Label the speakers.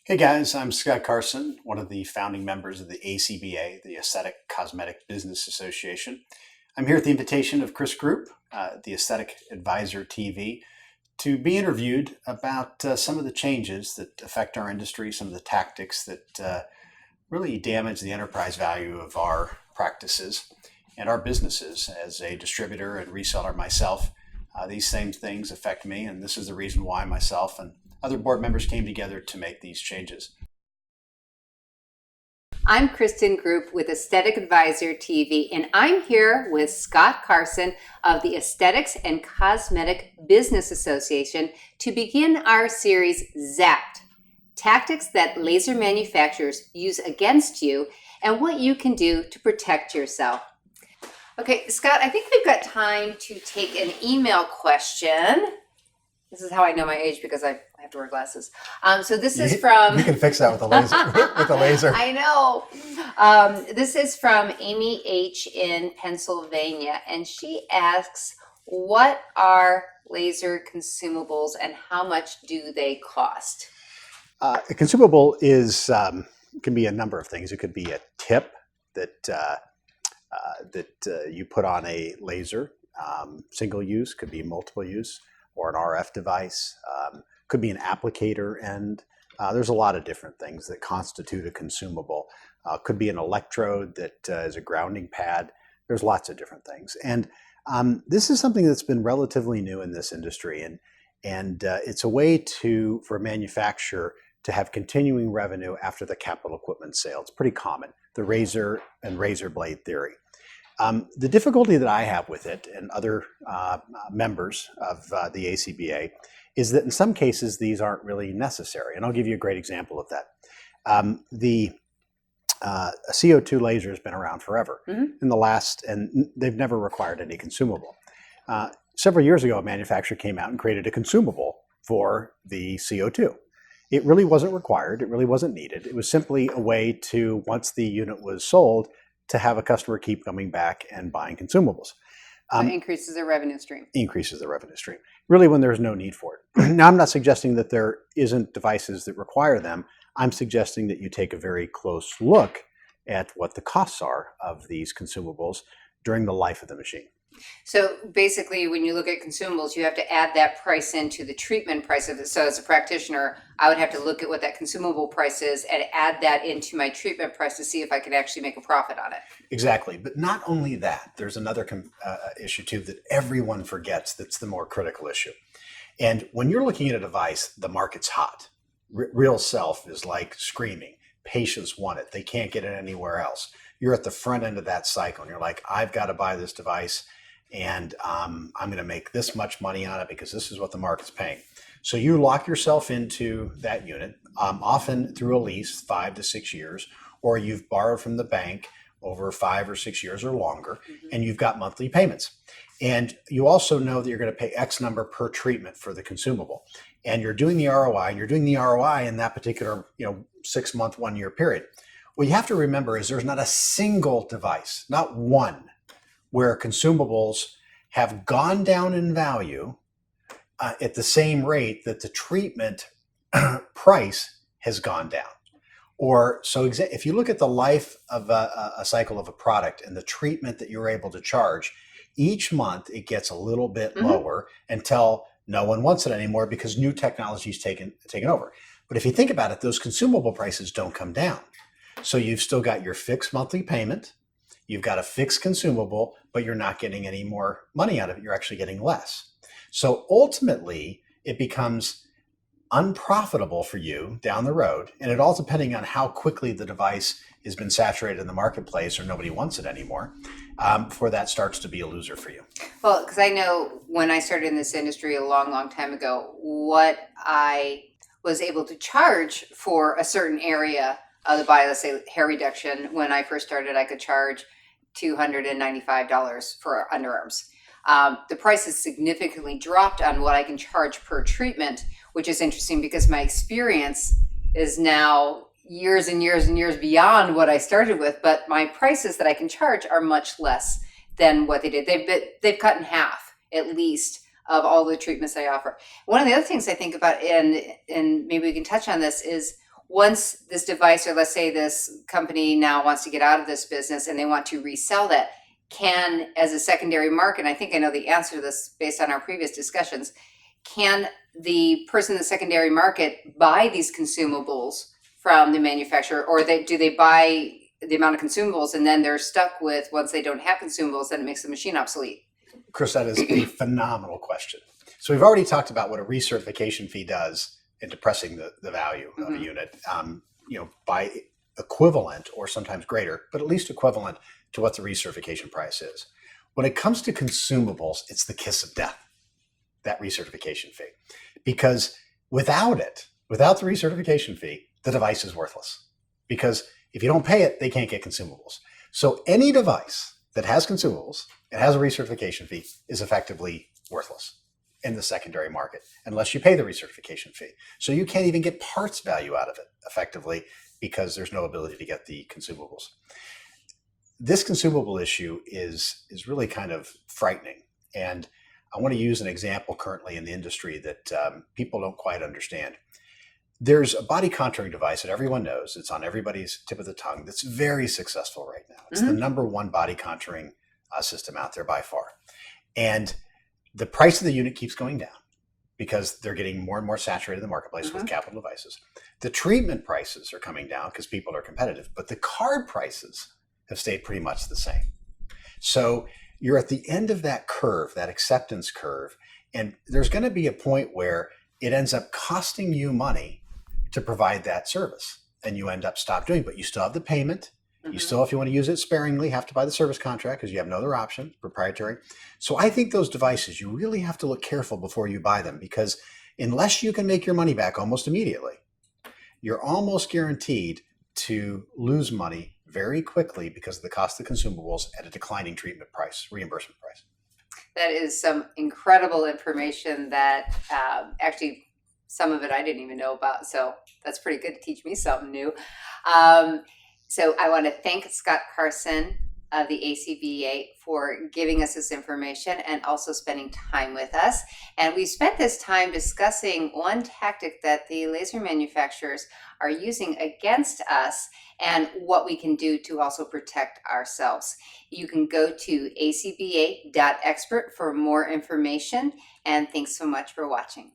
Speaker 1: Hey guys, I'm Scott Carson, one of the founding members of the ACBA, the Aesthetic Cosmetic Business Association. I'm here at the invitation of Kris Groop, the Aesthetic Advisor TV, to be interviewed about some of the changes that affect our industry, some of the tactics that really damage the enterprise value of our practices and our businesses. As a distributor and reseller myself, these same things affect me, and this is the reason why myself and other board members came together to make these changes.
Speaker 2: I'm Kris Groop with Aesthetic Advisor TV, and I'm here with Scott Carson of the Aesthetics and Cosmetic Business Association to begin our series, Zapped, Tactics that Laser Manufacturers Use Against You and What You Can Do to Protect Yourself. Okay, Scott, I think we've got time to take an email question. This is how I know my age because I have to wear glasses. So this is from...
Speaker 3: You can fix that with a laser. with a laser.
Speaker 2: I know. This is from Amy H. in Pennsylvania, and she asks, what are laser consumables and how much do they cost?
Speaker 1: A consumable is can be a number of things. It could be a tip that you put on a laser, single use, could be multiple use, or an RF device, could be an applicator end. There's a lot of different things that constitute a consumable. Could be an electrode that is a grounding pad. There's lots of different things. And this is something that's been relatively new in this industry. And it's a way for a manufacturer to have continuing revenue after the capital equipment sale. It's pretty common, the razor and razor blade theory. The difficulty that I have with it and other members of the ACBA is that in some cases these aren't really necessary. And I'll give you a great example of that. The CO2 laser has been around forever. And they've never required any consumable. Several years ago, a manufacturer came out and created a consumable for the CO2. It really wasn't required. It really wasn't needed. It was simply a way to, once the unit was sold, to have a customer keep coming back and buying consumables.
Speaker 2: So it increases their revenue stream.
Speaker 1: Increases the revenue stream, really when there's no need for it. Now, I'm not suggesting that there isn't devices that require them. I'm suggesting that you take a very close look at what the costs are of these consumables during the life of the machine.
Speaker 2: So basically, when you look at consumables, you have to add that price into the treatment price of it. So as a practitioner, I would have to look at what that consumable price is and add that into my treatment price to see if I could actually make a profit on it.
Speaker 1: Exactly. But not only that, there's another issue too that everyone forgets that's the more critical issue. And when you're looking at a device, the market's hot. Real self is like screaming. Patients want it. They can't get it anywhere else. You're at the front end of that cycle and you're like, I've got to buy this device. And I'm going to make this much money on it because this is what the market's paying. So you lock yourself into that unit, often through a lease, 5 to 6 years, or you've borrowed from the bank over 5 or 6 years or longer, and you've got monthly payments. And you also know that you're going to pay X number per treatment for the consumable. And you're doing the ROI, and you're doing the ROI in that particular 6-month, 1 year period. What you have to remember is there's not a single device, not one, where consumables have gone down in value at the same rate that the treatment price has gone down. Or so if you look at the life of a cycle of a product and the treatment that you're able to charge, each month it gets a little bit lower until no one wants it anymore because new technology is taken over. But if you think about it, those consumable prices don't come down. So you've still got your fixed monthly payment. You've got a fixed consumable, but you're not getting any more money out of it. You're actually getting less. So ultimately, it becomes unprofitable for you down the road. And it all depending on how quickly the device has been saturated in the marketplace or nobody wants it anymore, before that starts to be a loser for you.
Speaker 2: Well, because I know when I started in this industry a long, long time ago, what I was able to charge for a certain area of the body, let's say hair reduction, when I first started, I could charge $295 for underarms. The price has significantly dropped on what I can charge per treatment, which is interesting because my experience is now years and years and years beyond what I started with, but my prices that I can charge are much less than what they did. They've cut in half at least of all the treatments I offer. One of the other things I think about, and maybe we can touch on this, is once this device, or let's say this company now wants to get out of this business and they want to resell that, can, as a secondary market, I think I know the answer to this based on our previous discussions, can the person in the secondary market buy these consumables from the manufacturer, or do they buy the amount of consumables and then they're stuck with, once they don't have consumables, then it makes the machine obsolete?
Speaker 1: Kris, that is a phenomenal question. So we've already talked about what a recertification fee does in depressing the value of a unit, by equivalent or sometimes greater, but at least equivalent to what the recertification price is. When it comes to consumables, it's the kiss of death, that recertification fee, because without the recertification fee, the device is worthless, because if you don't pay it, they can't get consumables. So any device that has consumables and has a recertification fee is effectively worthless in the secondary market unless you pay the recertification fee. So you can't even get parts value out of it effectively because there's no ability to get the consumables. This consumable issue is really kind of frightening. And I want to use an example currently in the industry that people don't quite understand. There's a body contouring device that everyone knows. It's on everybody's tip of the tongue. That's very successful right now. It's the number one body contouring system out there by far. And the price of the unit keeps going down because they're getting more and more saturated in the marketplace with capital devices. The treatment prices are coming down because people are competitive, but the card prices have stayed pretty much the same. So you're at the end of that curve, that acceptance curve, and there's going to be a point where it ends up costing you money to provide that service, and you end up stop doing it, but you still have the payment. You still, if you want to use it sparingly, have to buy the service contract because you have no other option, proprietary. So I think those devices, you really have to look careful before you buy them, because unless you can make your money back almost immediately, you're almost guaranteed to lose money very quickly because of the cost of consumables at a declining treatment price, reimbursement price.
Speaker 2: That is some incredible information that actually some of it I didn't even know about. So that's pretty good to teach me something new. So I want to thank Scott Carson of the ACBA for giving us this information and also spending time with us. And we spent this time discussing one tactic that the laser manufacturers are using against us and what we can do to also protect ourselves. You can go to acba.expert for more information. And thanks so much for watching.